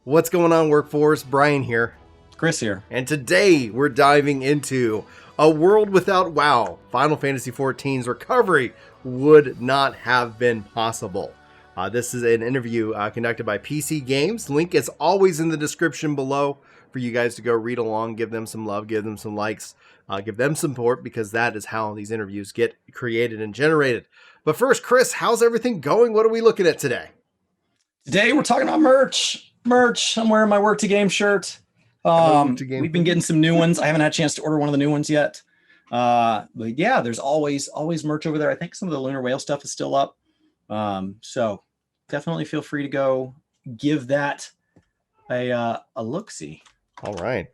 What's going on, workforce? Brian here. Chris here. And today we're diving into a world without WoW. Final Fantasy XIV's recovery would not have been possible. This is an interview conducted by PC Games. Link is always in the description below for you guys to go read along, give them some love, give them some likes, give them support, because that is how these interviews get created and generated. But first, Chris, how's everything going? What are we looking at today? Today we're talking about merch. I'm wearing my Work to Game shirt. We've been getting some new ones. I haven't had a chance to order one of the new ones yet. But yeah, there's always merch over there. I think some of the Lunar Whale stuff is still up. So definitely feel free to go give that a look-see. All right.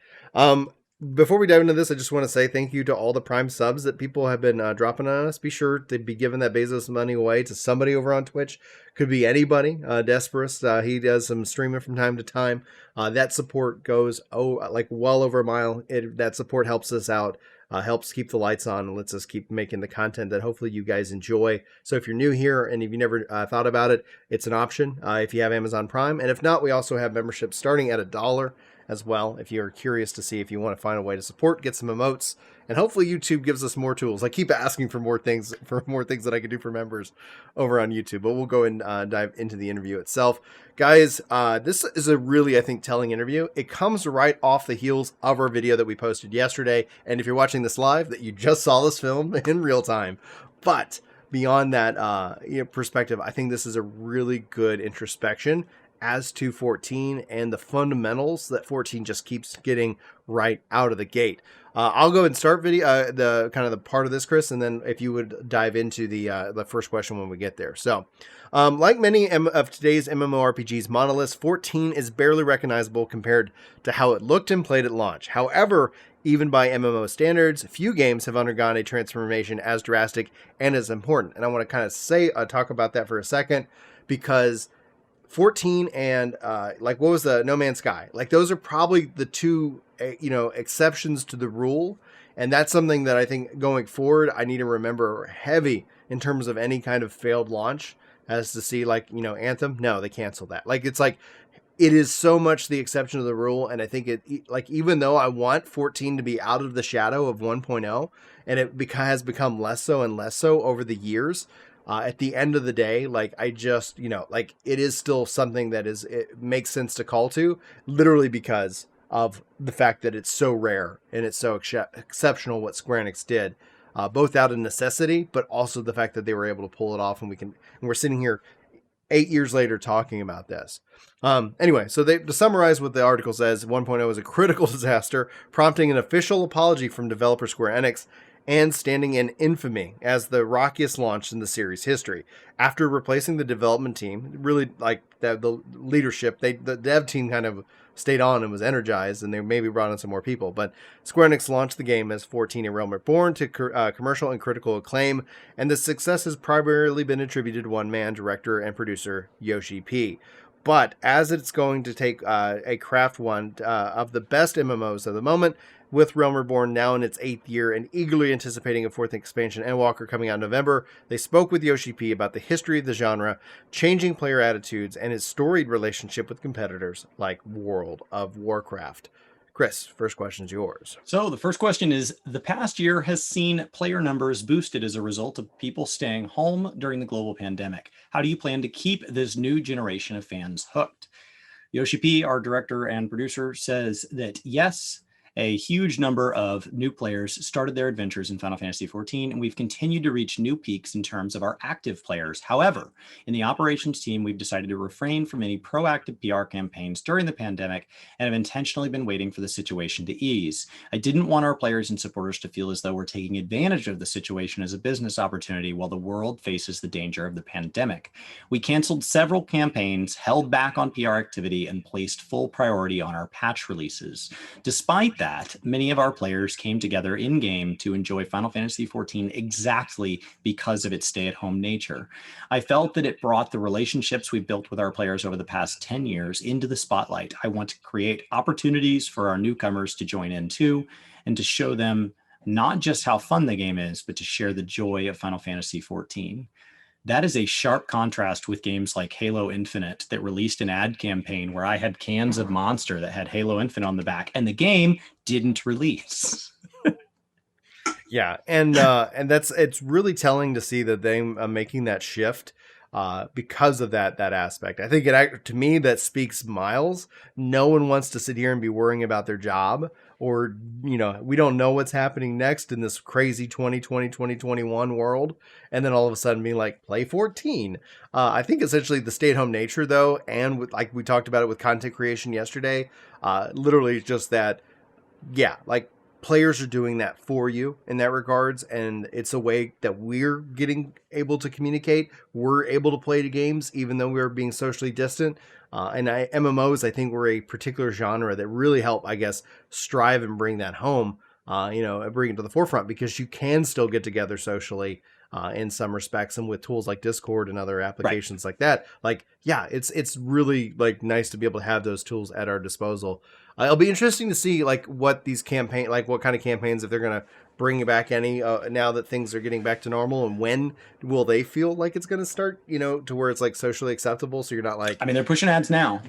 Before we dive into this, I just want to say thank you to all the Prime subs that people have been dropping on us. Be sure to be giving that Bezos money away to somebody over on Twitch. Could be anybody. Desperus, he does some streaming from time to time. That support goes well over a mile. That support helps us out, helps keep the lights on, and lets us keep making the content that hopefully you guys enjoy. So if you're new here and if you never thought about it, it's an option if you have Amazon Prime. And if not, we also have memberships starting at $1 as well, if you're curious to see if you want to find a way to support, get some emotes, and hopefully YouTube gives us more tools. I keep asking for more things that I can do for members over on YouTube, but we'll go and dive into the interview itself. Guys, this is a really, I think, telling interview. It comes right off the heels of our video that we posted yesterday, and if you're watching this live, that you just saw this film in real time. But beyond that perspective, I think this is a really good introspection as to 14 and the fundamentals that 14 just keeps getting right out of the gate. I'll go and start the kind of the part of this, Chris, and then if you would dive into the first question when we get there. So, like many of today's MMORPGs monoliths, 14 is barely recognizable compared to how it looked and played at launch. However, even by MMO standards, few games have undergone a transformation as drastic and as important. And I want to kind of talk about that for a second, because 14 and what was the No Man's Sky? Like, those are probably the two exceptions to the rule, and that's something that I think going forward I need to remember heavy in terms of any kind of failed launch, as to see Anthem. No, they canceled that. It is so much the exception to the rule, and I think even though I want 14 to be out of the shadow of 1.0, and it has become less so and less so over the years. At the end of the day, it is still something that it makes sense to call to, literally because of the fact that it's so rare and it's so exceptional what Square Enix did, both out of necessity, but also the fact that they were able to pull it off, and we're sitting here 8 years later talking about this. Anyway, so to summarize what the article says, 1.0 is a critical disaster, prompting an official apology from developer Square Enix, and standing in infamy as the rockiest launch in the series history. After replacing the development team, really the leadership, the dev team kind of stayed on and was energized, and they maybe brought in some more people. But Square Enix launched the game as 14: A Realm Reborn to commercial and critical acclaim, and the success has primarily been attributed to one man, director and producer yoshi-p. But as it's going to take a craft one of the best MMOs of the moment, with Realm Reborn now in its 8th year and eagerly anticipating a 4th expansion, Endwalker, coming out in November, they spoke with yoshi-p about the history of the genre, changing player attitudes, and his storied relationship with competitors like World of Warcraft. Chris, first question's yours. So the first question is, the past year has seen player numbers boosted as a result of people staying home during the global pandemic. How do you plan to keep this new generation of fans hooked? yoshi-p, our director and producer, says that yes, a huge number of new players started their adventures in Final Fantasy XIV, and we've continued to reach new peaks in terms of our active players. However, in the operations team, we've decided to refrain from any proactive PR campaigns during the pandemic and have intentionally been waiting for the situation to ease. I didn't want our players and supporters to feel as though we're taking advantage of the situation as a business opportunity while the world faces the danger of the pandemic. We canceled several campaigns, held back on PR activity, and placed full priority on our patch releases. Despite that, many of our players came together in-game to enjoy Final Fantasy XIV exactly because of its stay-at-home nature. I felt that it brought the relationships we've built with our players over the past 10 years into the spotlight. I want to create opportunities for our newcomers to join in too, and to show them not just how fun the game is, but to share the joy of Final Fantasy XIV. That is a sharp contrast with games like Halo Infinite that released an ad campaign where I had cans of Monster that had Halo Infinite on the back, and the game didn't release. Yeah, and that's it's really telling to see that they making that shift because of that aspect. I think to me that speaks miles. No one wants to sit here and be worrying about their job, or we don't know what's happening next in this crazy 2020 2021 world, and then all of a sudden being like play 14. I think essentially the stay-at-home nature though, and with, like we talked about it with content creation yesterday, literally just that. Yeah, like players are doing that for you in that regards, and it's a way that we're getting able to communicate. We're able to play the games even though we're being socially distant. MMOs, I think, were a particular genre that really help, I guess, strive and bring that home. And bring it to the forefront because you can still get together socially. In some respects, and with tools like Discord and other applications like that, like yeah, it's really like nice to be able to have those tools at our disposal. It'll be interesting to see like what these what kind of campaigns, if they're gonna bring back any now that things are getting back to normal, and when will they feel like it's gonna start, to where it's like socially acceptable, so you're not like. I mean, they're pushing ads now.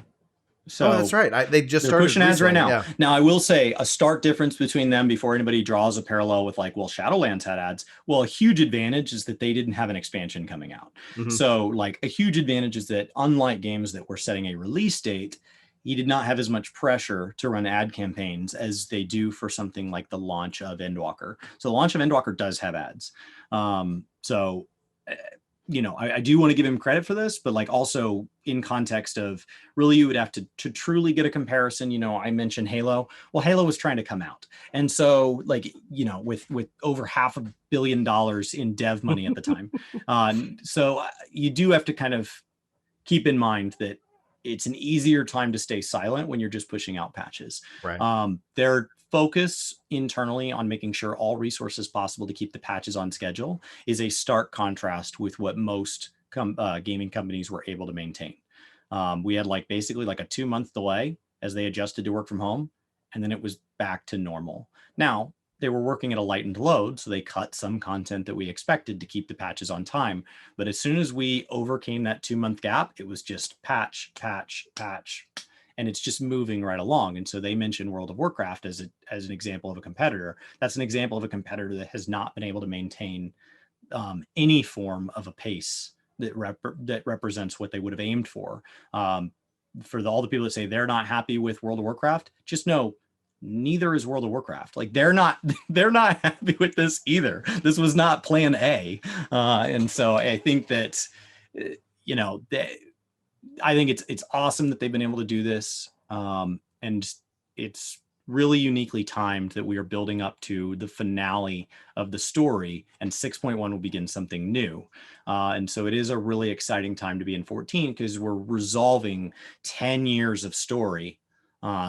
So that's right. They just started pushing ads right now. Yeah. Now, I will say a stark difference between them before anybody draws a parallel with like, well, Shadowlands had ads. Well, a huge advantage is that they didn't have an expansion coming out. Mm-hmm. So like a huge advantage is that unlike games that were setting a release date, you did not have as much pressure to run ad campaigns as they do for something like the launch of Endwalker. So the launch of Endwalker does have ads. I do want to give him credit for this, but like also in context of really you would have to truly get a comparison. I mentioned Halo. Well, Halo was trying to come out. And so like, with over $500 million in dev money at the time. So you do have to kind of keep in mind that it's an easier time to stay silent when you're just pushing out patches. Right. Their focus internally on making sure all resources possible to keep the patches on schedule is a stark contrast with what most gaming companies were able to maintain. We had basically a 2-month delay as they adjusted to work from home, and then it was back to normal. Now, they were working at a lightened load, so they cut some content that we expected to keep the patches on time. But as soon as we overcame that 2-month gap, it was just patch, and it's just moving right along. And so they mentioned World of Warcraft as an example of a competitor. That's an example of a competitor that has not been able to maintain any form of a pace that represents what they would have aimed for. For all the people that say they're not happy with World of Warcraft, just know neither is World of Warcraft. They're not happy with this either. This was not plan A. And so I think that, I think it's awesome that they've been able to do this. And it's really uniquely timed that we are building up to the finale of the story, and 6.1 will begin something new. And so it is a really exciting time to be in 14 because we're resolving 10 years of story,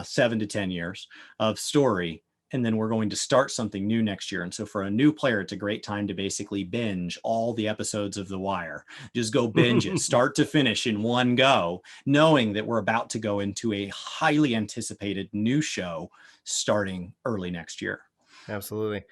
7 to 10 years of story. And then we're going to start something new next year. And so for a new player, it's a great time to basically binge all the episodes of The Wire. Just go binge it, start to finish in one go, knowing that we're about to go into a highly anticipated new show starting early next year. Absolutely.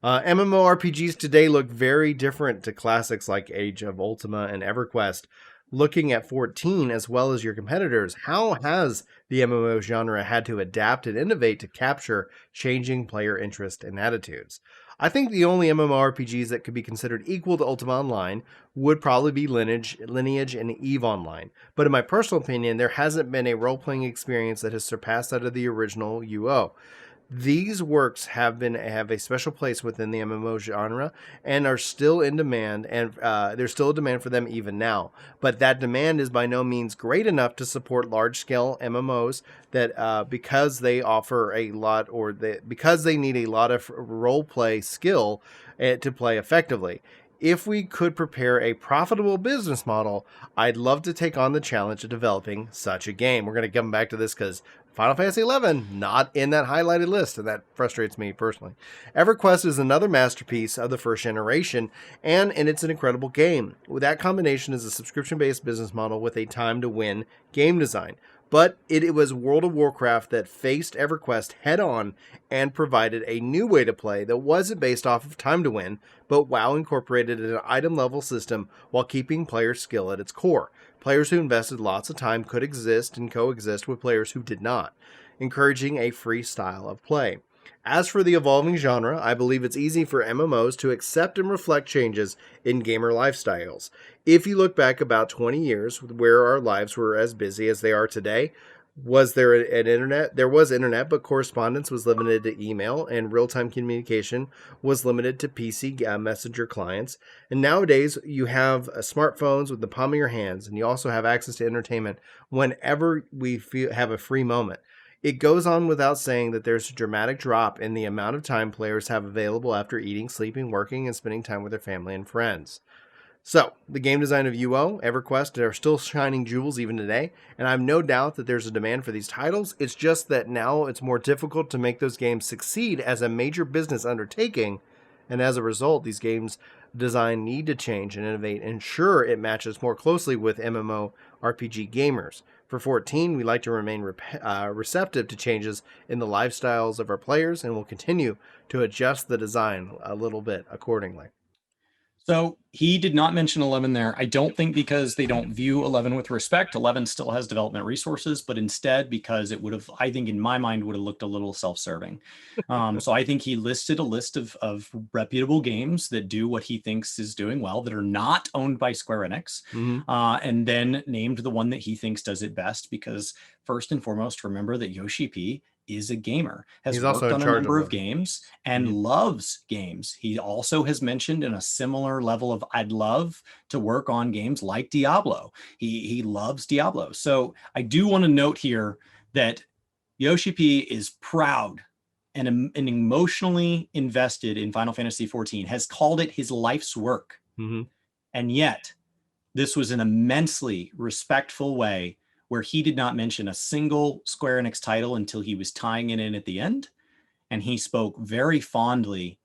MMORPGs today look very different to classics like Age of Ultima and EverQuest. Looking at 14 as well as your competitors, how has the MMO genre had to adapt and innovate to capture changing player interest and attitudes? I think the only MMORPGs that could be considered equal to Ultima Online would probably be Lineage and EVE Online. But in my personal opinion, there hasn't been a role-playing experience that has surpassed that of the original UO. These works have a special place within the MMO genre and are still in demand, and there's still a demand for them even now. But that demand is by no means great enough to support large-scale MMOs that because they offer a lot, because they need a lot of role-play skill to play effectively. If we could prepare a profitable business model, I'd love to take on the challenge of developing such a game. We're going to come back to this because Final Fantasy XI, not in that highlighted list, and that frustrates me personally. EverQuest is another masterpiece of the first generation, and it's an incredible game. That combination is a subscription-based business model with a time-to-win game design. But it was World of Warcraft that faced EverQuest head on and provided a new way to play that wasn't based off of time to win, but WoW incorporated an item level system while keeping player skill at its core. Players who invested lots of time could exist and coexist with players who did not, encouraging a free style of play. As for the evolving genre, I believe it's easy for MMOs to accept and reflect changes in gamer lifestyles. If you look back about 20 years where our lives were as busy as they are today, was there an internet? There was internet, but correspondence was limited to email, and real-time communication was limited to PC messenger clients. And nowadays, you have smartphones with the palm of your hands, and you also have access to entertainment whenever have a free moment. It goes on without saying that there's a dramatic drop in the amount of time players have available after eating, sleeping, working, and spending time with their family and friends. So, the game design of UO, EverQuest are still shining jewels even today, and I have no doubt that there's a demand for these titles. It's just that now it's more difficult to make those games succeed as a major business undertaking, and as a result, these games design need to change and innovate and ensure it matches more closely with MMO RPG gamers. For 14, we like to remain receptive to changes in the lifestyles of our players, and will continue to adjust the design a little bit accordingly. So he did not mention 11 there. I don't think because they don't view 11 with respect. 11 still has development resources, but instead because it would have, I think in my mind, would have looked a little self-serving. So I think he listed a list of reputable games that do what he thinks is doing well, that are not owned by Square Enix, and then named the one that he thinks does it best. Because first and foremost, remember that Yoshi-P is a gamer, has He's worked also in on a charge number of of games and loves games. He also has mentioned in a similar level of I'd love to work on games like Diablo. He loves Diablo. So I do want to note here that Yoshi-P is proud and emotionally invested in Final Fantasy XIV, has called it his life's work. And yet, this was an immensely respectful way where he did not mention a single Square Enix title until he was tying it in at the end. And he spoke very fondly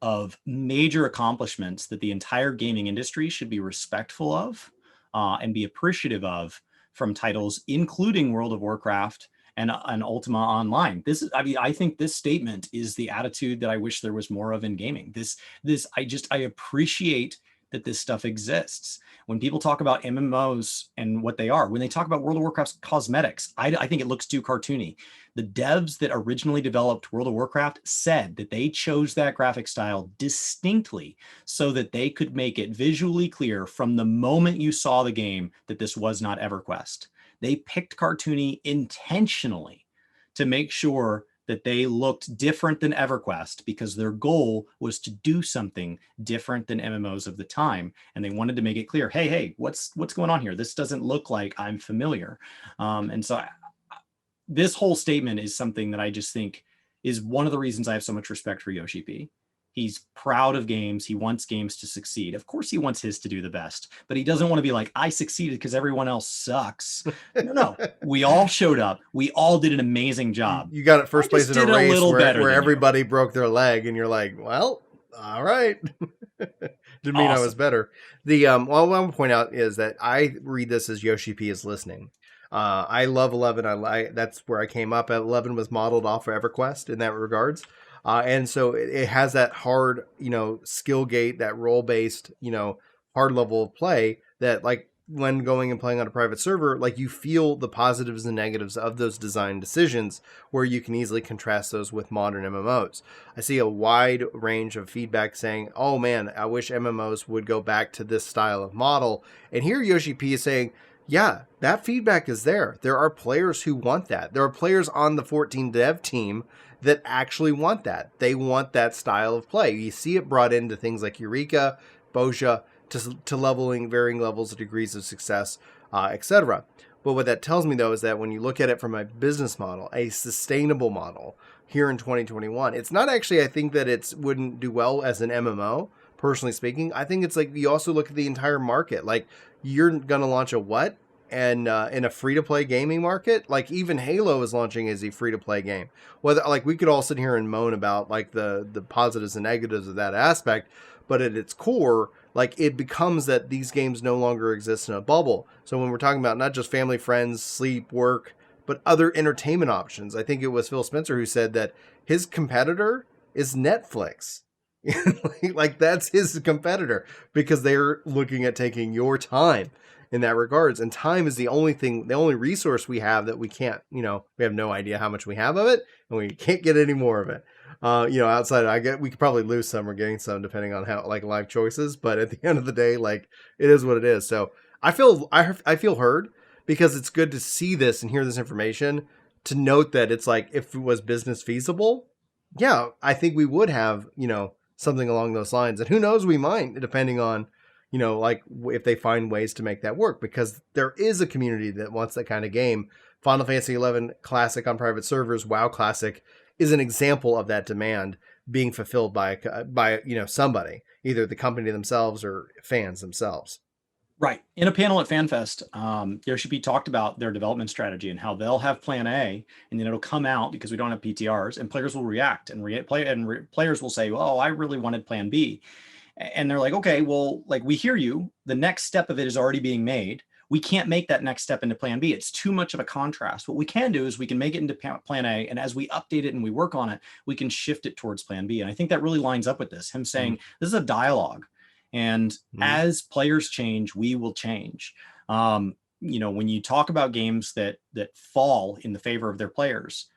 of major accomplishments that the entire gaming industry should be respectful of and be appreciative of from titles, including World of Warcraft and Ultima Online. I think this statement is the attitude that I wish there was more of in gaming. I appreciate that this stuff exists. When people talk about MMOs and what they are, when they talk about World of Warcraft's cosmetics, I think it looks too cartoony. The devs that originally developed World of Warcraft said that they chose that graphic style distinctly so that they could make it visually clear from the moment you saw the game that this was not EverQuest. They picked cartoony intentionally to make sure that they looked different than EverQuest because their goal was to do something different than MMOs of the time. And they wanted to make it clear, hey, what's going on here? This doesn't look like I'm familiar. And so this whole statement is something that I just think is one of the reasons I have so much respect for Yoshi-P. He's proud of games. He wants games to succeed. Of course, he wants his to do the best, but he doesn't want to be like, I succeeded because everyone else sucks. No. We all showed up. We all did an amazing job. You got it first place in a race where everybody broke their leg, and you're like, well, all right. Didn't mean I was better. What I want to point out is that I read this as Yoshi-P is listening. I love 11. That's where I came up at. 11 was modeled off of EverQuest in that regards. And so it has that hard, skill gate, that role-based, hard level of play that, like, when going and playing on a private server, like, you feel the positives and negatives of those design decisions where you can easily contrast those with modern MMOs. I see a wide range of feedback saying, oh man, I wish MMOs would go back to this style of model. And here Yoshi-P is saying, yeah, that feedback is there. There are players who want that. There are players on the 14 dev team that actually want that. They want that style of play. You see it brought into things like Eureka, Boja, to leveling varying levels of degrees of success, etc. But what that tells me, though, is that when you look at it from a business model, a sustainable model here in 2021, it's not actually, I think that it wouldn't do well as an MMO, personally speaking. I think it's like you also look at the entire market. Like, you're going to launch a what? And in a free-to-play gaming market, like even Halo is launching as a free-to-play game. Whether, like, we could all sit here and moan about like the positives and negatives of that aspect, but at its core, like it becomes that these games no longer exist in a bubble. So when we're talking about not just family, friends, sleep, work, but other entertainment options, I think it was Phil Spencer who said that his competitor is Netflix. Like that's his competitor because they're looking at taking your time in that regards. And time is the only thing, the only resource we have that we can't, we have no idea how much we have of it, and we can't get any more of it. Outside, we could probably lose some or gain some depending on how like life choices. But at the end of the day, like it is what it is. So I feel heard because it's good to see this and hear this information. To note that it's like if it was business feasible, yeah, I think we would have something along those lines. And who knows, we might, depending on like if they find ways to make that work, because there is a community that wants that kind of game. Final Fantasy XI Classic on private servers, WoW Classic is an example of that demand being fulfilled by somebody, either the company themselves or fans themselves. Right. In a panel at FanFest, yoshi-p talked about their development strategy and how they'll have plan A, and then it'll come out because we don't have PTRs, and players will react and players will say, "Oh, I really wanted plan B." And they're like, "Okay, well, like we hear you. The next step of it is already being made. We can't make that next step into plan B. It's too much of a contrast. What we can do is we can make it into plan A, and as we update it and we work on it, we can shift it towards plan B." And I think that really lines up with this. Him saying, "This is a dialogue. And as players change, we will change." When you talk about games that fall in the favor of their players,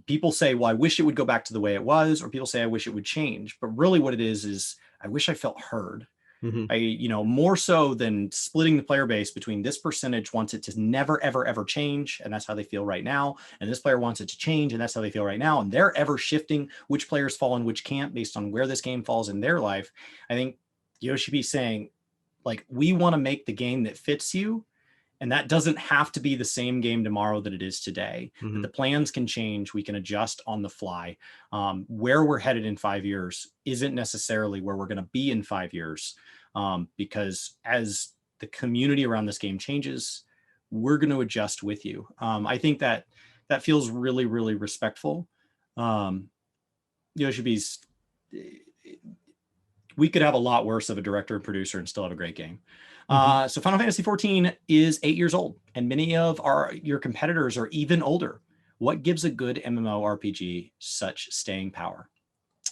people say, "Well, I wish it would go back to the way it was," or people say, "I wish it would change." But really what it is I wish I felt heard. More so than splitting the player base between this percentage wants it to never, ever, ever change. And that's how they feel right now. And this player wants it to change. And that's how they feel right now. And they're ever shifting which players fall and which can't based on where this game falls in their life. I think yoshi-p saying, like, we want to make the game that fits you. And that doesn't have to be the same game tomorrow that it is today. That the plans can change. We can adjust on the fly. Where we're headed in 5 years isn't necessarily where we're going to be in 5 years, because as the community around this game changes, we're going to adjust with you. I think that feels really, really respectful. yoshi-p's, we could have a lot worse of a director and producer and still have a great game. So Final Fantasy XIV is 8 years old, and many of your competitors are even older. What gives a good MMORPG such staying power?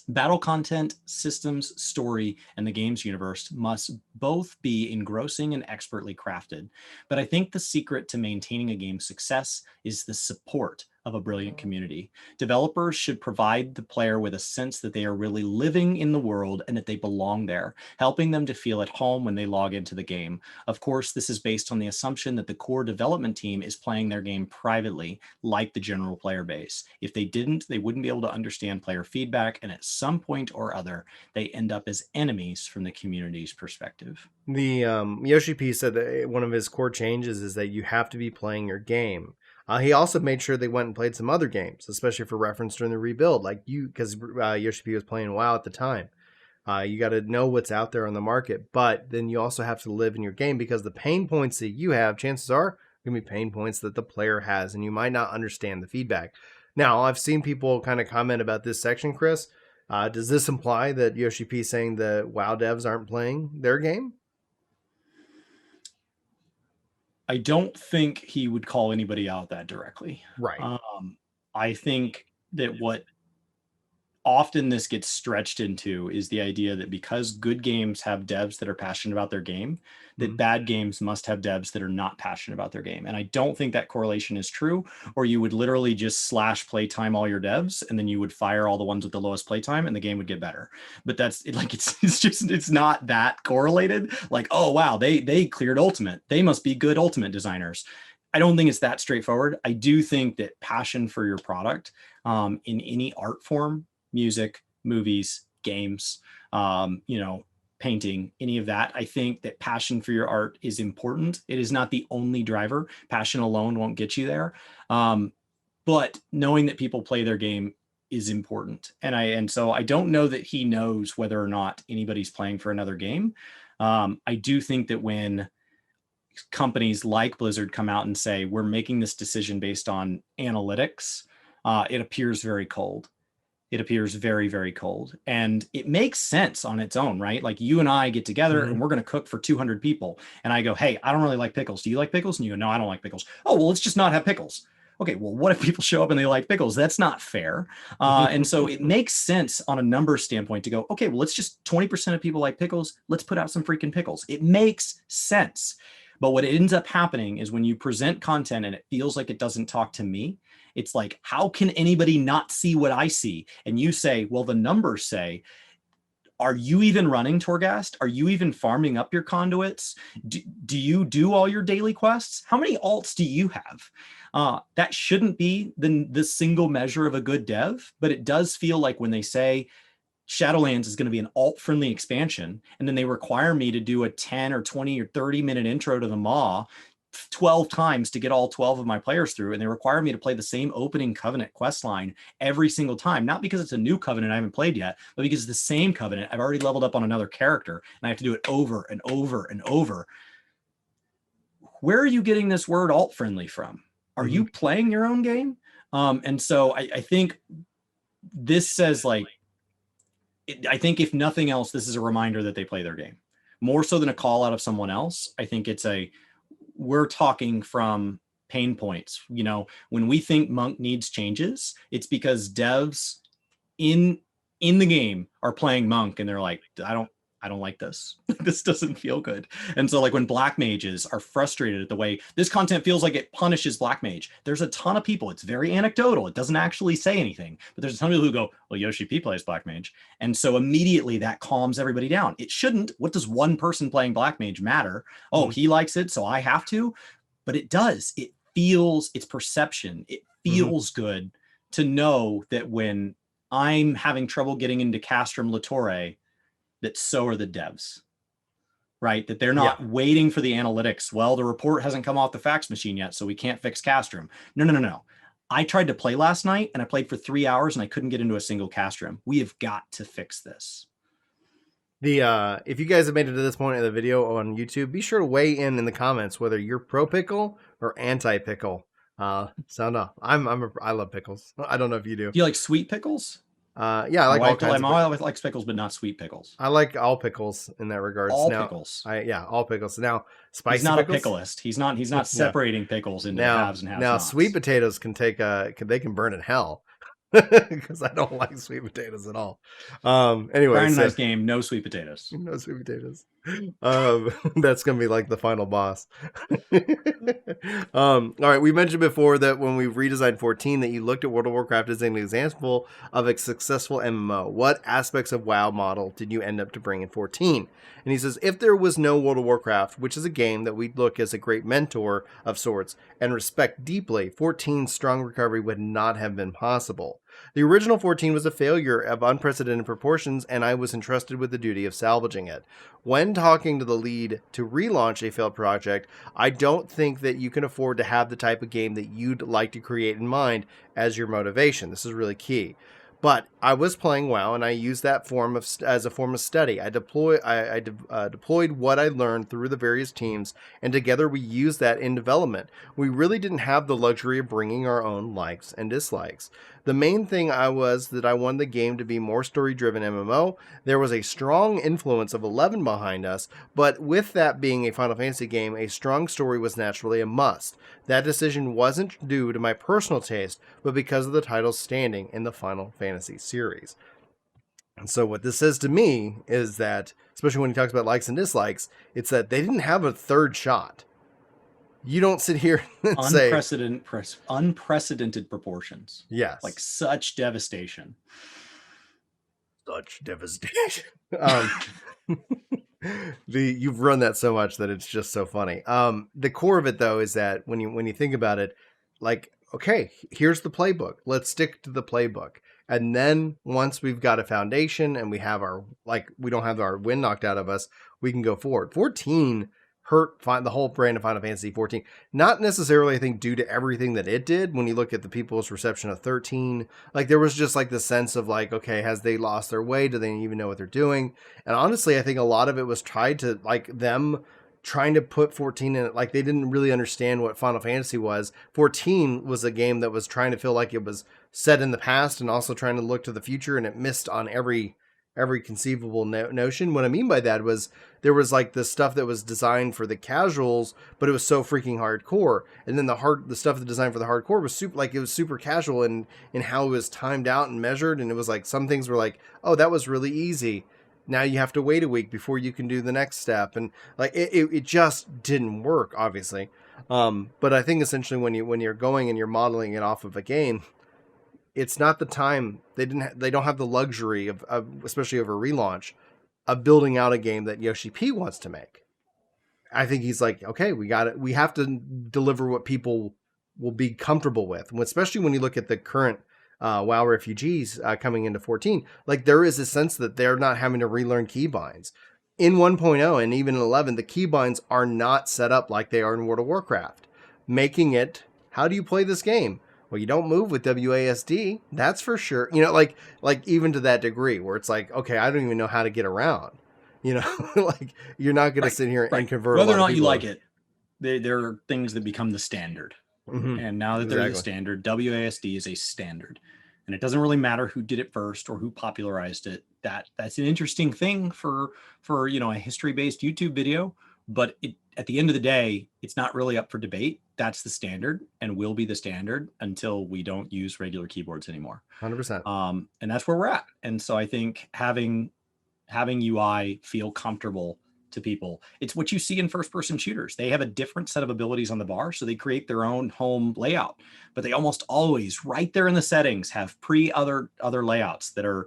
Battle content, systems, story, and the game's universe must both be engrossing and expertly crafted. But I think the secret to maintaining a game's success is the support of a brilliant community. Developers should provide the player with a sense that they are really living in the world and that they belong there, helping them to feel at home when they log into the game. Of course, this is based on the assumption that the core development team is playing their game privately, like the general player base. If they didn't, they wouldn't be able to understand player feedback, and at some point or other, they end up as enemies from the community's perspective. The yoshi-p said that one of his core changes is that you have to be playing your game. He also made sure they went and played some other games, especially for reference during the rebuild, because yoshi-p was playing WoW at the time. You got to know what's out there on the market, but then you also have to live in your game, because the pain points that you have, chances are going to be pain points that the player has, and you might not understand the feedback. Now, I've seen people kind of comment about this section, Chris. Does this imply that yoshi-p is saying the WoW devs aren't playing their game? I don't think he would call anybody out that directly. Right. I think that what often this gets stretched into is the idea that because good games have devs that are passionate about their game, that bad games must have devs that are not passionate about their game. And I don't think that correlation is true, or you would literally just slash playtime all your devs, and then you would fire all the ones with the lowest playtime and the game would get better. But it's not that correlated. Like, oh, wow, they cleared Ultimate. They must be good Ultimate designers. I don't think it's that straightforward. I do think that passion for your product, in any art form, music, movies, games, painting, any of that. I think that passion for your art is important. It is not the only driver. Passion alone won't get you there. But knowing that people play their game is important. And so I don't know that he knows whether or not anybody's playing for another game. I do think that when companies like Blizzard come out and say, we're making this decision based on analytics, it appears very cold. it appears very, very cold. And it makes sense on its own, right? Like you and I get together Mm-hmm. and we're going to cook for 200 people. And I go, hey, I don't really like pickles. Do you like pickles? And you go, no, I don't like pickles. Oh, well, let's just not have pickles. Okay, well, what if people show up and they like pickles? That's not fair. And so it makes sense on a number standpoint to go, okay, well, let's just 20% of people like pickles. Let's put out some freaking pickles. It makes sense. But what ends up happening is when you present content and it feels like it doesn't talk to me, it's like, how can anybody not see what I see? And you say, well, the numbers say, are you even running Torghast? Are you even farming up your conduits? Do you do all your daily quests? How many alts do you have? That shouldn't be the single measure of a good dev, but it does feel like when they say Shadowlands is going to be an alt-friendly expansion, and then they require me to do a 10 or 20 or 30-minute intro to the Maw 12 times to get all 12 of my players through, and they require me to play the same opening Covenant quest line every single time, not because it's a new Covenant I haven't played yet, but because it's the same Covenant. I've already leveled up on another character, and I have to do it over and over and over. Where are you getting this word alt-friendly from? Are you playing your own game? And so I think this says, like, I think if nothing else, this is a reminder that they play their game more so than a call out of someone else. I think it's we're talking from pain points. You know, when we think Monk needs changes, it's because devs in the game are playing Monk and they're like, I don't like this. This doesn't feel good. And so like when black mages are frustrated at the way this content feels like it punishes black mage, there's a ton of people. It's very anecdotal. It doesn't actually say anything, but there's a ton of people who go, well, yoshi-p plays black mage. And so immediately that calms everybody down. It shouldn't. What does one person playing black mage matter? Oh, he likes it, so I have to. But it does. It feels, it's perception. It feels good to know that when I'm having trouble getting into Castrum Latore, that so are the devs, right? That they're not waiting for the analytics. Well, the report hasn't come off the fax machine yet, so we can't fix Castrum. No. I tried to play last night and I played for 3 hours and I couldn't get into a single Castrum. We have got to fix this. If you guys have made it to this point in the video on YouTube, be sure to weigh in the comments whether you're pro pickle or anti pickle. Sound off. I love pickles. I don't know if you do. Do you like sweet pickles? Yeah, I like all kinds of my wife likes pickles, but not sweet pickles. I like all pickles in that regards. All pickles. All pickles. Now, spicy. He's not pickles? a picklist. He's not separating pickles into halves and halves. Now, sweet potatoes can burn in hell. Because I don't like sweet potatoes at all. Anyway, nice game. No sweet potatoes. No sweet potatoes. That's gonna be like the final boss. All right. We mentioned before that when we redesigned 14, that you looked at World of Warcraft as an example of a successful MMO. What aspects of WoW model did you end up to bring in 14? And he says, if there was no World of Warcraft, which is a game that we look as a great mentor of sorts and respect deeply, 14's strong recovery would not have been possible. The original 14 was a failure of unprecedented proportions, and I was entrusted with the duty of salvaging it. When talking to the lead to relaunch a failed project, I don't think that you can afford to have the type of game that you'd like to create in mind as your motivation. This is really key. But I was playing WoW, and I used that as a form of study. I deployed what I learned through the various teams, and together we used that in development. We really didn't have the luxury of bringing our own likes and dislikes. The main thing was that I wanted the game to be more story-driven MMO. There was a strong influence of 11 behind us, but with that being a Final Fantasy game, a strong story was naturally a must. That decision wasn't due to my personal taste, but because of the title's standing in the Final Fantasy series. And so what this says to me is that, especially when he talks about likes and dislikes, it's that they didn't have a third shot. You don't sit here and say unprecedented proportions. Yes. Like such devastation. Such devastation. You've run that so much that it's just so funny. The core of it though is that when you think about it, like, okay, here's the playbook. Let's stick to the playbook. And then once we've got a foundation and we don't have our wind knocked out of us, we can go forward. 14 hurt the whole brand of Final Fantasy 14. Not necessarily, I think, due to everything that it did. When you look at the people's reception of 13, like there was just like the sense of like, okay, has they lost their way? Do they even know what they're doing? And honestly, I think a lot of it was tied to like them trying to put 14 in it. Like, they didn't really understand what Final Fantasy was. 14 was a game that was trying to feel like it was set in the past and also trying to look to the future, and it missed on every conceivable notion. What I mean by that was there was like the stuff that was designed for the casuals, but it was so freaking hardcore. And then the stuff that designed for the hardcore was super, like, it was super casual in how it was timed out and measured. And it was like, some things were like, oh, that was really easy. Now you have to wait a week before you can do the next step. And like, it just didn't work, obviously. But I think essentially when you're going and you're modeling it off of a game, it's not the time. They don't have the luxury of especially over relaunch, of building out a game that yoshi-p wants to make. I think he's like, okay, we got it. We have to deliver what people will be comfortable with, especially when you look at the current WoW refugees coming into 14. Like, there is a sense that they're not having to relearn keybinds. In 1.0 and even in 11, the keybinds are not set up like they are in World of Warcraft, making it, how do you play this game? Well, you don't move with WASD, that's for sure. Like even to that degree where it's like, okay, I don't even know how to get around. Like, you're not going to sit here and convert. Whether or not you like it, there are things that become the standard. Mm-hmm. And now that they're the standard, WASD is a standard. And it doesn't really matter who did it first or who popularized it. That's an interesting thing for a history-based YouTube video. But at the end of the day, it's not really up for debate. That's the standard and will be the standard until we don't use regular keyboards anymore. 100%. And that's where we're at. And so I think having UI feel comfortable to people, it's what you see in first-person shooters. They have a different set of abilities on the bar, so they create their own home layout. But they almost always, right there in the settings, have other layouts that are,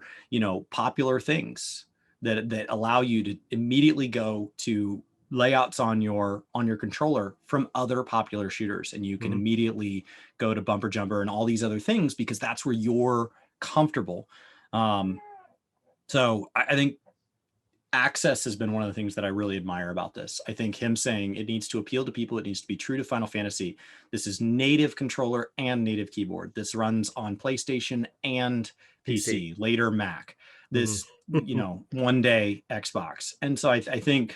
popular things that allow you to immediately go to layouts on your controller from other popular shooters, and you can immediately go to bumper jumper and all these other things because that's where you're comfortable. So I think access has been one of the things that I really admire about this. I think him saying it needs to appeal to people, it needs to be true to Final Fantasy. This is native controller and native keyboard. This runs on PlayStation and PC. Later Mac. This one day Xbox. And so I think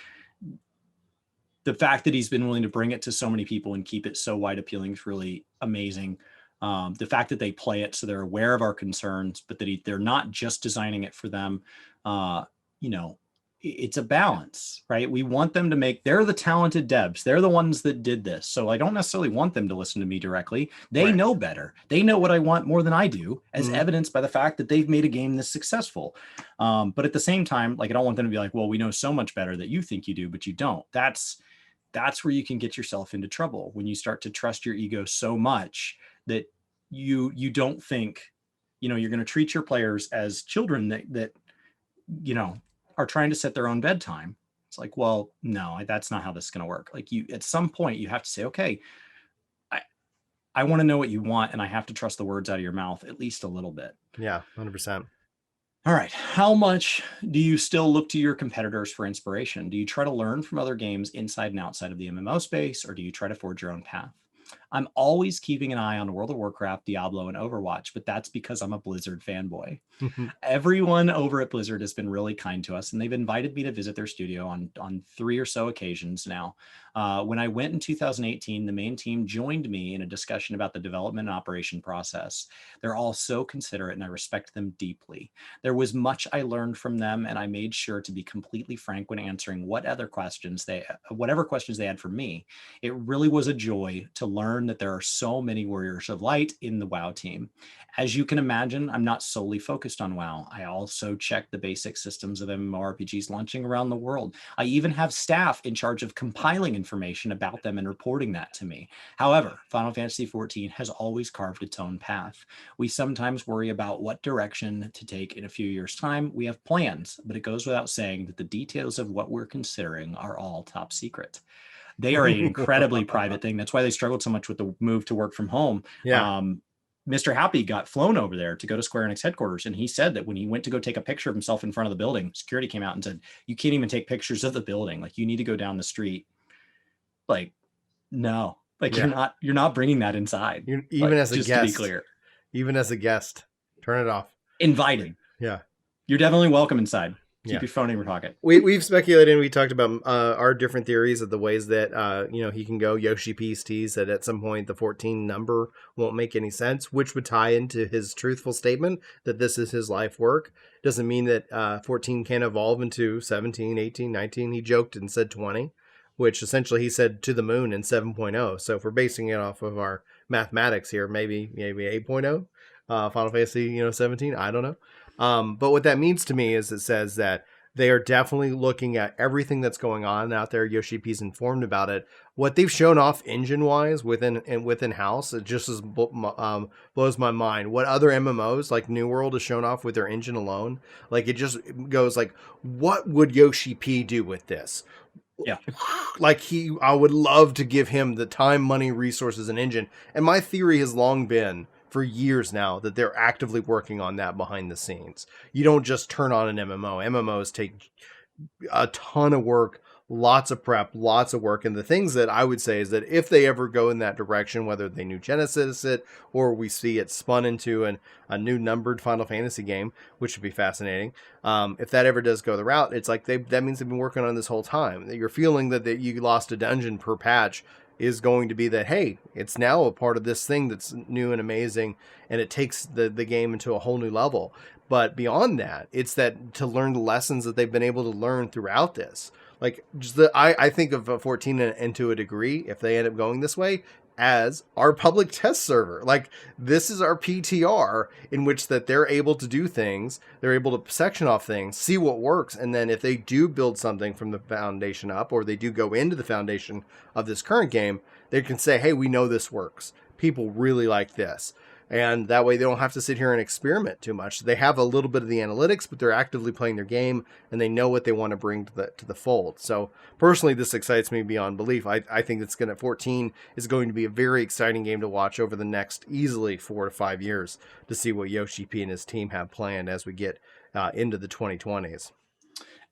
the fact that he's been willing to bring it to so many people and keep it so wide appealing is really amazing. The fact that they play it so they're aware of our concerns, but that they're not just designing it for them. It's a balance, right? We want them to they're the talented devs. They're the ones that did this. So I don't necessarily want them to listen to me directly. They know better. They know what I want more than I do, as evidenced by the fact that they've made a game this successful. But at the same time, like, I don't want them to be like, well, we know so much better that you think you do, but you don't. That's where you can get yourself into trouble, when you start to trust your ego so much that you don't think, you're going to treat your players as children that are trying to set their own bedtime. It's like, well, no, that's not how this is going to work. Like, at some point you have to say, okay, I want to know what you want, and I have to trust the words out of your mouth at least a little bit. Yeah, 100%. All right. How much do you still look to your competitors for inspiration? Do you try to learn from other games inside and outside of the MMO space, or do you try to forge your own path? I'm always keeping an eye on World of Warcraft, Diablo, and Overwatch, but that's because I'm a Blizzard fanboy. Everyone over at Blizzard has been really kind to us, and they've invited me to visit their studio on 3 or so occasions now. When I went in 2018, the main team joined me in a discussion about the development and operation process. They're all so considerate, and I respect them deeply. There was much I learned from them, and I made sure to be completely frank when answering whatever questions they had for me. It really was a joy to learn that there are so many warriors of light in the WoW team. As you can imagine, I'm not solely focused on WoW. I also check the basic systems of MMORPGs launching around the world. I even have staff in charge of compiling information about them and reporting that to me. However, Final Fantasy XIV has always carved its own path. We sometimes worry about what direction to take in a few years' time. We have plans, but it goes without saying that the details of what we're considering are all top secret. They are an incredibly private thing. That's why they struggled so much with the move to work from home. Yeah. Mr. Happy got flown over there to go to Square Enix headquarters, and he said that when he went to go take a picture of himself in front of the building, security came out and said, "You can't even take pictures of the building. Like, you need to go down the street." Like, no, like, you're not bringing that inside. Even as a just guest, to be clear, even as a guest, turn it off. Invited. Yeah. You're definitely welcome inside. Keep Yeah. your phone in your pocket. We've speculated and we talked about our different theories of the ways that he can go. Yoshi-P's tease that at some point the 14 number won't make any sense, which would tie into his truthful statement that this is his life work. Doesn't mean that 14 can't evolve into 17, 18, 19. He joked and said 20, which essentially he said to the moon in 7.0. So if we're basing it off of our mathematics here, maybe 8.0, Final Fantasy 17. I don't know. But what that means to me is it says that they are definitely looking at everything that's going on out there. Yoshi-P's informed about it. What they've shown off engine-wise within house, it just blows my mind. What other MMOs like New World has shown off with their engine alone, like it just goes like, what would Yoshi-P do with this? Yeah. Like I would love to give him the time, money, resources, and engine. And my theory has long been, for years now, that they're actively working on that behind the scenes. You don't just turn on an MMO. MMOs take a ton of work, lots of prep, lots of work. And the things that I would say is that if they ever go in that direction, whether they New Genesis it or we see it spun into a new numbered Final Fantasy game, which would be fascinating. If that ever does go the route, it's like that means they've been working on this whole time. You're feeling that you lost a dungeon per patch is going to be that, hey, it's now a part of this thing that's new and amazing, and it takes the game into a whole new level. But beyond that, it's that to learn the lessons that they've been able to learn throughout this. Like, just I think of 14 and to a degree, if they end up going this way, as our public test server. Like, this is our PTR in which that they're able to do things, they're able to section off things, see what works, and then if they do build something from the foundation up, or they do go into the foundation of this current game, they can say, hey, we know this works. People really like this. And that way they don't have to sit here and experiment too much. They have a little bit of the analytics, but they're actively playing their game and they know what they want to bring to the fold. So personally, this excites me beyond belief. I think 14 is going to be a very exciting game to watch over the next easily 4 to 5 years to see what Yoshi-P and his team have planned as we get into the 2020s.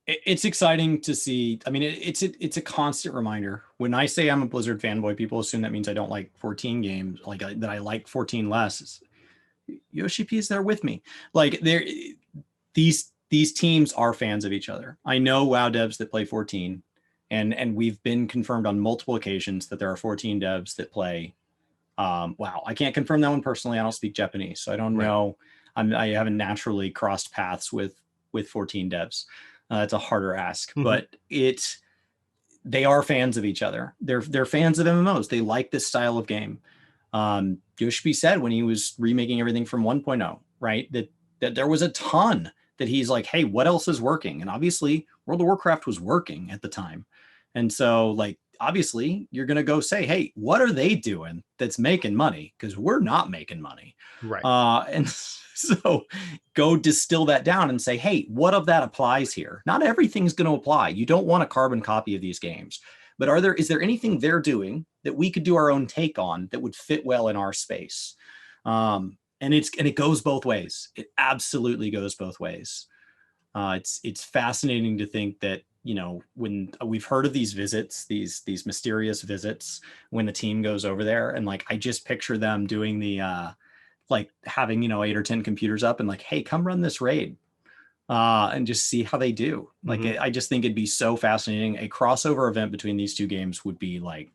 It's exciting to see. I mean, it's a constant reminder. When I say I'm a Blizzard fanboy, people assume that means I don't like 14 games, like that I like 14 less. Yoshi-P is there with me. Like these teams are fans of each other. I know WoW devs that play 14, and we've been confirmed on multiple occasions that there are 14 devs that play WoW. I can't confirm that one personally. I don't speak Japanese, so I don't know. I haven't naturally crossed paths with 14 devs. It's a harder ask, but they are fans of each other. They're fans of MMOs. They like this style of game. Yoshi-P said when he was remaking everything from 1.0, right, that there was a ton that he's like, hey, what else is working? And obviously World of Warcraft was working at the time. And so like, obviously you're going to go say, hey, what are they doing that's making money? Because we're not making money. Right. And so go distill that down and say, hey, what of that applies here? Not everything's going to apply. You don't want a carbon copy of these games. But is there anything they're doing that we could do our own take on that would fit well in our space? And it goes both ways. It absolutely goes both ways. It's fascinating to think that, when we've heard of these visits, these mysterious visits, when the team goes over there, and like I just picture them doing the like having 8 or 10 computers up and like, hey, come run this raid and just see how they do. Like I just think it'd be so fascinating. A crossover event between these two games would be like,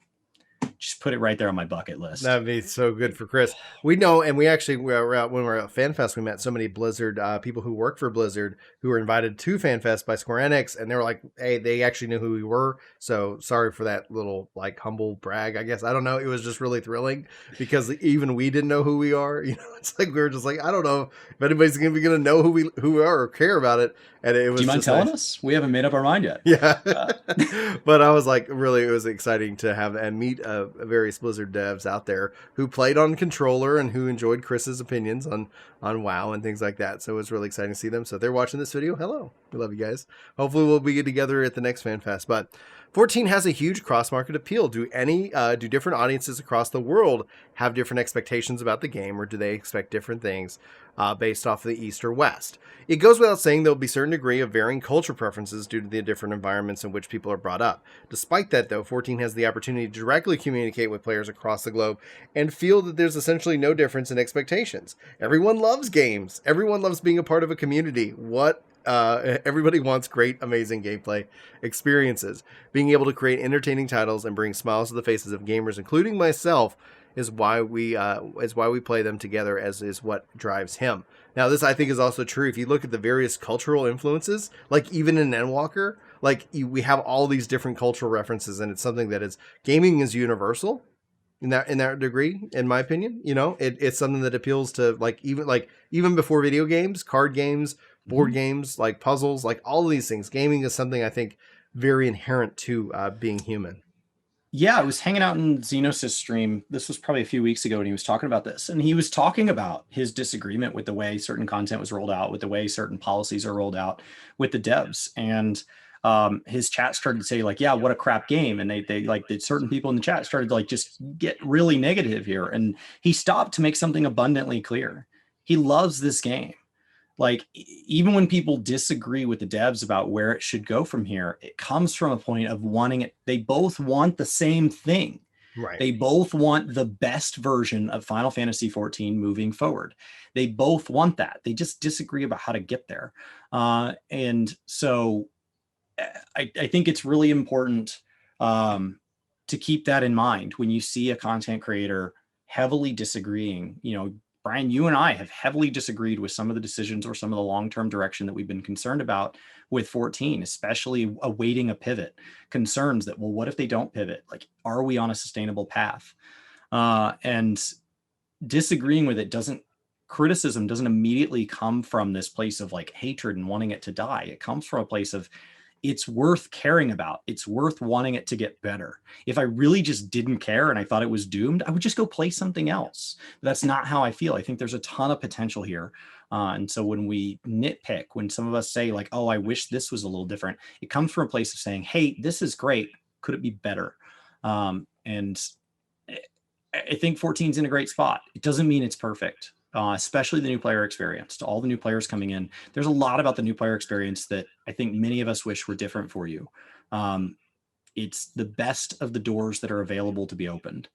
just put it right there on my bucket list. That'd be so good for Chris. We know, and we were out when we were at FanFest, we met so many Blizzard people who work for Blizzard who were invited to FanFest by Square Enix, and they were like, hey, they actually knew who we were. So sorry for that little like humble brag, I guess. I don't know. It was just really thrilling because even we didn't know who we are. It's like we were just like, I don't know if anybody's gonna know who we are or care about it. And it was. Do you mind telling us? We haven't made up our mind yet. Yeah, but I was like, really, it was exciting to have and meet various Blizzard devs out there who played on controller and who enjoyed Chris's opinions on WoW and things like that. So it was really exciting to see them. So if they're watching this video, hello, we love you guys. Hopefully we'll be together at the next FanFest. But 14 has a huge cross-market appeal. Do different audiences across the world have different expectations about the game, or do they expect different things based off of the East or West? It goes without saying there'll be a certain degree of varying culture preferences due to the different environments in which people are brought up. Despite that, though, 14 has the opportunity to directly communicate with players across the globe and feel that there's essentially no difference in expectations. Everyone loves games. Everyone loves being a part of a community. What everybody wants great, amazing gameplay experiences. Being able to create entertaining titles and bring smiles to the faces of gamers, including myself, is why we play them together. As is what drives him. Now, this I think is also true. If you look at the various cultural influences, like even in Endwalker, we have all these different cultural references, and it's something that is gaming is universal in that degree, in my opinion. It's something that appeals to even before video games, card games, board games, like puzzles, like all of these things. Gaming is something I think very inherent to being human. Yeah, I was hanging out in Xenos' stream. This was probably a few weeks ago, and he was talking about this. And he was talking about his disagreement with the way certain content was rolled out, with the way certain policies are rolled out with the devs. And his chat started to say, like, yeah, what a crap game. And certain people in the chat started to just get really negative here. And he stopped to make something abundantly clear. He loves this game. Even when people disagree with the devs about where it should go from here, it comes from a point of wanting it. They both want the same thing. Right. They both want the best version of Final Fantasy XIV moving forward. They both want that. They just disagree about how to get there. And so I think it's really important to keep that in mind when you see a content creator heavily disagreeing. Brian, you and I have heavily disagreed with some of the decisions or some of the long-term direction that we've been concerned about with 14, especially awaiting a pivot. Concerns that, well, what if they don't pivot? Are we on a sustainable path? And disagreeing with it criticism doesn't immediately come from this place of hatred and wanting it to die. It comes from a place of, it's worth caring about. It's worth wanting it to get better. If I really just didn't care and I thought it was doomed, I would just go play something else. But that's not how I feel. I think there's a ton of potential here. And so when we nitpick, when some of us say oh, I wish this was a little different, it comes from a place of saying, hey, this is great. Could it be better? And I think 14 is in a great spot. It doesn't mean it's perfect. Especially the new player experience. To all the new players coming in, there's a lot about the new player experience that I think many of us wish were different for you. It's the best of the doors that are available to be opened.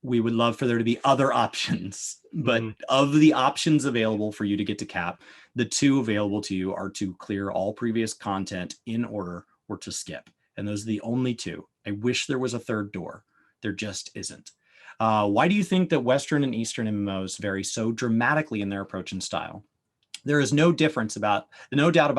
We would love for there to be other options, but of the options available for you to get to cap, the two available to you are to clear all previous content in order or to skip. And those are the only two. I wish there was a third door. There just isn't. Why do you think that Western and Eastern MMOs vary so dramatically in their approach and style? There is no doubt about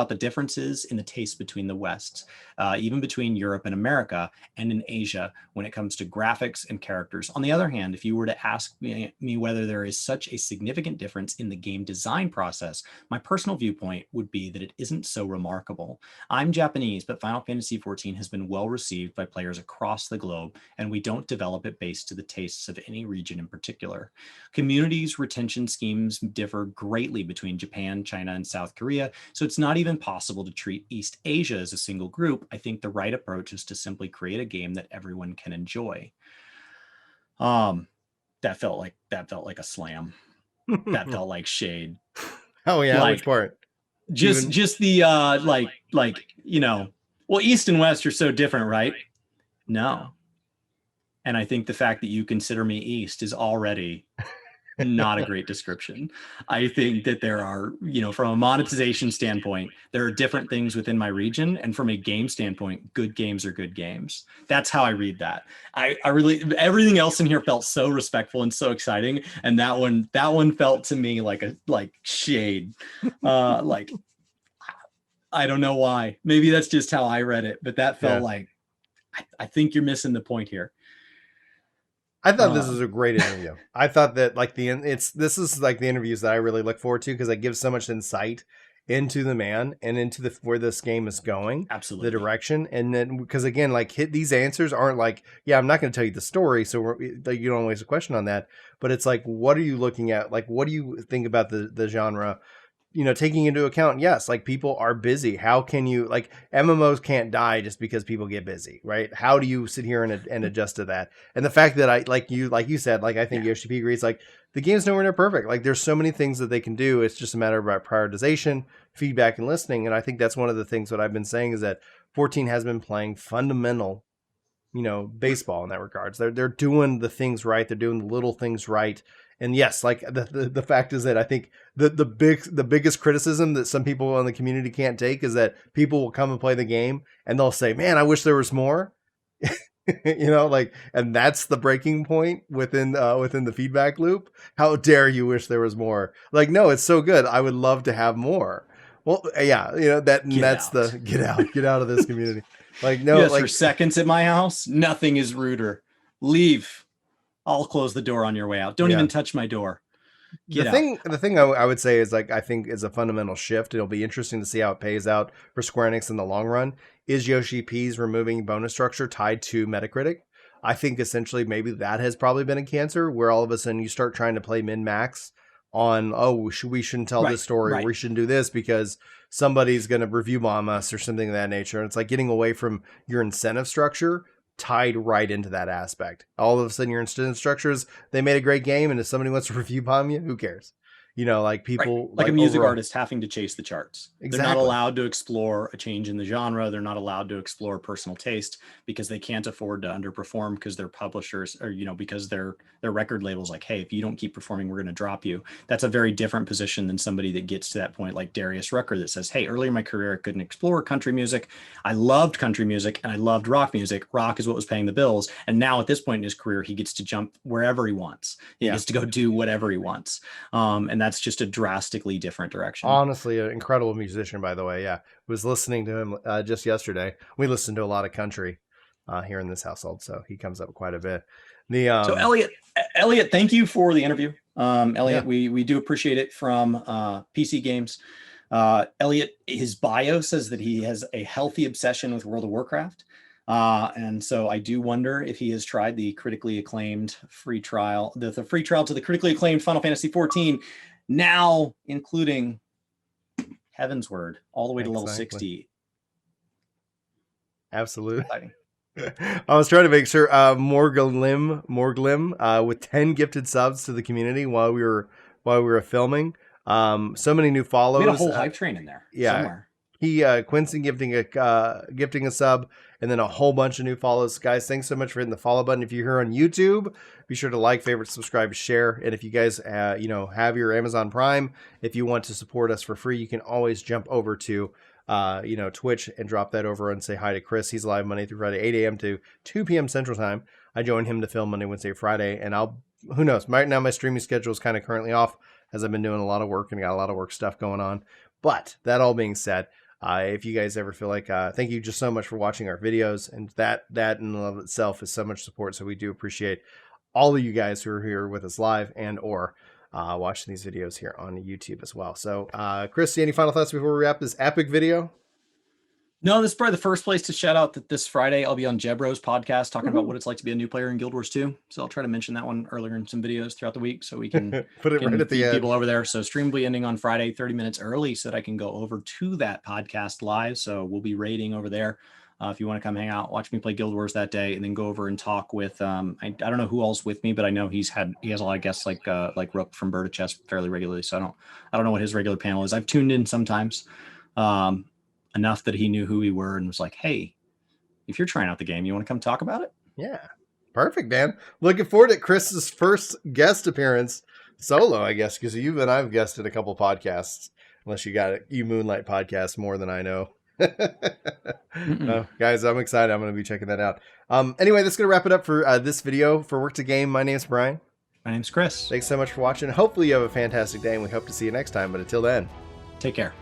the differences in the taste between the West, even between Europe and America, and in Asia when it comes to graphics and characters. On the other hand, if you were to ask me whether there is such a significant difference in the game design process, my personal viewpoint would be that it isn't so remarkable. I'm Japanese, but Final Fantasy XIV has been well received by players across the globe, and we don't develop it based to the tastes of any region in particular. Communities' retention schemes differ greatly between Japan, China, and South Korea, so it's not even possible to treat East Asia as a single group. I think the right approach is to simply create a game that everyone can enjoy. That felt like a slam. That felt like shade. Oh yeah, which part? Just the well, East and West are so different, right? No. And I think the fact that you consider me East is already not a great description. I think that there are, from a monetization standpoint, there are different things within my region. And from a game standpoint, good games are good games. That's how I read that. I really, everything else in here felt so respectful and so exciting. And that one felt to me like shade. I don't know why. Maybe that's just how I read it, but that felt like, I think you're missing the point here. I thought this was a great interview. I thought that this is like the interviews that I really look forward to because it gives so much insight into the man and into where this game is going. Absolutely. The direction. And then because again, these answers aren't I'm not going to tell you the story, so you don't waste a question on that. But it's what are you looking at? What do you think about the genre? Taking into account, yes, people are busy. How can you MMOs can't die just because people get busy, right? How do you sit here and adjust to that? And the fact that I you said, I think yoshi-p agrees, the game's nowhere near perfect. There's so many things that they can do. It's just a matter of prioritization, feedback, and listening. And I think that's one of the things that I've been saying is that 14 has been playing fundamental, baseball in that regards. They're doing the things right. They're doing the little things right. And yes, like the fact is that I think the biggest criticism that some people in the community can't take is that people will come and play the game and they'll say, "Man, I wish there was more." Like, and that's the breaking point within the feedback loop. How dare you wish there was more? Like, no, it's so good. I would love to have more. Well, yeah, that's the get out of this community. Like, no, yes, like for seconds at my house, nothing is ruder. Leave. I'll close the door on your way out. Don't even touch my door. Get out. The thing I would say is, like, I think is a fundamental shift. It'll be interesting to see how it pays out for Square Enix in the long run. Is yoshi-p's removing bonus structure tied to Metacritic? I think essentially maybe that has probably been a cancer, where all of a sudden you start trying to play min-max on, we shouldn't tell this story, or we shouldn't do this because somebody's going to review bomb us or something of that nature. And it's like getting away from your incentive structure tied right into that aspect. All of a sudden your incentive structures, they made a great game, and if somebody wants to review bomb you, who cares? Like people like a music artist having to chase the charts. Exactly. They're not allowed to explore a change in the genre. They're not allowed to explore personal taste because they can't afford to underperform because their publishers or, because their record label's like, hey, if you don't keep performing, we're going to drop you. That's a very different position than somebody that gets to that point like Darius Rucker that says, hey, earlier in my career, I couldn't explore country music. I loved country music and I loved rock music. Rock is what was paying the bills. And now at this point in his career, he gets to jump wherever he wants. He gets to go do whatever he wants. And that's just a drastically different direction. Honestly, an incredible musician, by the way. Yeah, was listening to him just yesterday. We listen to a lot of country here in this household, so he comes up quite a bit. So Elliot, thank you for the interview. Elliot, we do appreciate it from PC Games. Elliot, his bio says that he has a healthy obsession with World of Warcraft. And so I do wonder if he has tried the critically acclaimed free trial, the free trial to the critically acclaimed Final Fantasy XIV, now including Heaven's Word, all the way to level 60. Absolutely. I was trying to make sure Morglim with 10 gifted subs to the community while we were filming. So many new follows. We had a whole hype train in there. Yeah. Somewhere. He Quincy gifting a sub, and then a whole bunch of new follows. Guys, thanks so much for hitting the follow button. If you're here on YouTube, be sure to like, favorite, subscribe, share. And if you guys have your Amazon Prime, if you want to support us for free, you can always jump over to Twitch and drop that over and say hi to Chris. He's live Monday through Friday, 8 a.m. to 2 p.m. Central Time. I join him to film Monday, Wednesday, Friday, and who knows? Right now my streaming schedule is kind of currently off as I've been doing a lot of work and got a lot of work stuff going on. But that all being said, if you guys ever feel like, thank you just so much for watching our videos, and that in and of itself is so much support. So we do appreciate all of you guys who are here with us live and or watching these videos here on YouTube as well. So Chris, any final thoughts before we wrap this epic video? No, this is probably the first place to shout out that this Friday I'll be on Jebro's podcast talking about what it's like to be a new player in Guild Wars 2. So I'll try to mention that one earlier in some videos throughout the week so we can put it right at the end. People over there. So stream will be ending on Friday, 30 minutes early so that I can go over to that podcast live. So we'll be raiding over there. If you want to come hang out, watch me play Guild Wars that day, and then go over and talk with I don't know who all's with me, but I know he has a lot of guests like Rook from Bird of Chess fairly regularly. So I don't know what his regular panel is. I've tuned in sometimes. Enough that he knew who we were and was like, hey, if you're trying out the game, you want to come talk about it? Yeah. Perfect, man. Looking forward to Chris's first guest appearance solo, I guess, because you and I've guested a couple podcasts, unless you Moonlight podcast more than I know. Guys, I'm excited. I'm going to be checking that out. Anyway, that's going to wrap it up for this video. For Work to Game, my name's Brian. My name's Chris. Thanks so much for watching. Hopefully you have a fantastic day, and we hope to see you next time. But until then, take care.